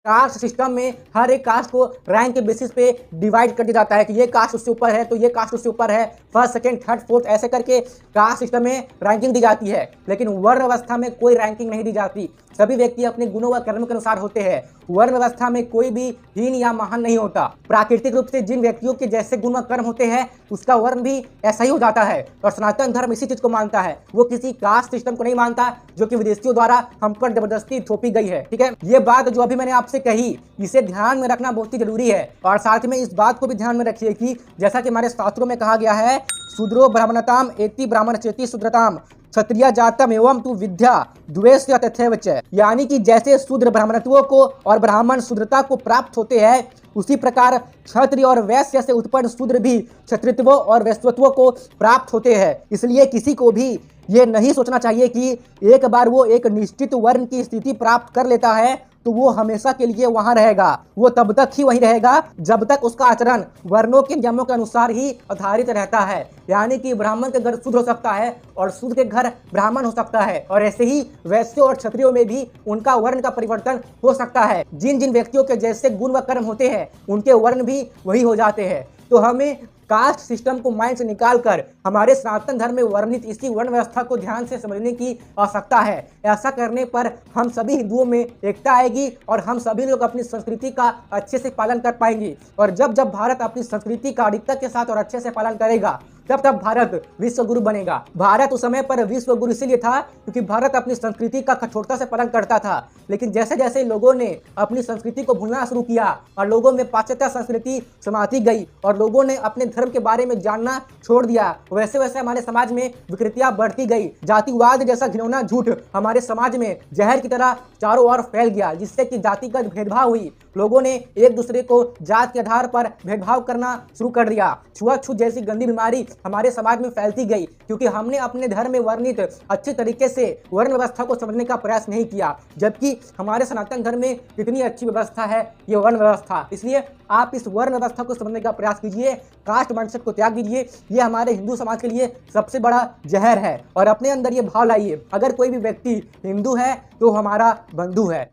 Caste system में हर एक cast को रैंक के बेसिस पे डिवाइड कर दिया जाता है कि ये कास्ट उससे ऊपर है तो ये कास्ट उससे ऊपर है, फर्स्ट सेकंड थर्ड फोर्थ ऐसे करके कास्ट सिस्टम में रैंकिंग दी जाती है। लेकिन वर्ण व्यवस्था में कोई रैंकिंग नहीं दी जाती। सभी व्यक्ति अपने गुणों व कर्म के अनुसार होते हैं। वर्ण व्यवस्था में कोई भी हीन या महान नहीं होता। प्राकृतिक रूप से जिन व्यक्तियों के जैसे गुण व कर्म होते हैं उसका वर्ण भी ऐसा ही हो जाता है। और सनातन धर्म इसी चीज को मानता है, वो किसी कास्ट सिस्टम को नहीं मानता जो कि विदेशियों द्वारा हम पर जबरदस्ती थोपी गई है। ठीक है, ये बात जो अभी मैंने आपसे कही इसे ध्यान में रखना बहुत ही जरूरी है। और साथ में इस बात को भी ध्यान में रखिए कि जैसा कि हमारे शास्त्रों में कहा गया है, शूद्रो ब्राह्मणताम एति ब्राह्मण चेति शूद्रताम क्षत्रिय जातम एवं तु विद्या द्वेष्य तथैव च। यानी कि जैसे शूद्र ब्राह्मणत्व को और ब्राह्मण शूद्रता को प्राप्त होते हैं उसी प्रकार क्षत्रिय और वैश्य से उत्पन्न शूद्र भी क्षत्रित्व और वैश्यत्व को प्राप्त होते हैं। इसलिए किसी को भी ये नहीं सोचना चाहिए कि एक बार वो एक निश्चित वर्ण की स्थिति प्राप्त कर लेता है तो वो हमेशा के लिए वहां रहेगा। वो तब तक ही वहीं रहेगा जब तक उसका आचरण वर्णों के नियमों के अनुसार ही आधारित रहता है। यानी कि ब्राह्मण के घर शूद्र हो सकता है और शूद्र के घर ब्राह्मण हो सकता है, और ऐसे ही वैश्यों और क्षत्रियों में भी उनका वर्ण का परिवर्तन हो सकता है। जिन जिन व्यक्तियों के जैसे गुण व कर्म होते हैं उनके वर्ण भी वही हो जाते हैं। तो हमें कास्ट सिस्टम को माइंड से निकालकर हमारे सनातन धर्म में वर्णित इसी वर्ण व्यवस्था को ध्यान से समझने की आवश्यकता है। ऐसा करने पर हम सभी हिंदुओं में एकता आएगी और हम सभी लोग अपनी संस्कृति का अच्छे से पालन कर पाएंगे। और जब जब भारत अपनी संस्कृति का अडिगता के साथ और अच्छे से पालन करेगा तब तब भारत विश्व गुरु बनेगा। भारत उस समय पर विश्व गुरु इसीलिए था क्योंकि भारत अपनी संस्कृति का कठोरता से पालन करता था। लेकिन जैसे जैसे लोगों ने अपनी संस्कृति को भूलना शुरू किया और लोगों में पाश्चात्य संस्कृति समाती गई और लोगों ने अपने धर्म के बारे में जानना छोड़ दिया, वैसे वैसे हमारे समाज में विकृतियां बढ़ती गई। जातिवाद जैसा घिनौना झूठ हमारे समाज में जहर की तरह चारों ओर फैल गया, जिससे कि जातिगत भेदभाव हुई। लोगों ने एक दूसरे को जात के आधार पर भेदभाव करना शुरू कर दिया। छुआछूत जैसी गंदी बीमारी हमारे समाज में फैलती गई क्योंकि हमने अपने धर्म में वर्णित अच्छे तरीके से वर्ण व्यवस्था को समझने का प्रयास नहीं किया, जबकि हमारे सनातन धर्म में कितनी अच्छी व्यवस्था है ये वर्ण व्यवस्था। इसलिए आप इस वर्ण व्यवस्था को समझने का प्रयास कीजिए, कास्ट माइंडसेट को त्याग दीजिए। ये हमारे हिंदू समाज के लिए सबसे बड़ा जहर है और अपने अंदर ये भाव लाइए, अगर कोई भी व्यक्ति हिंदू है तो हमारा बंधु है।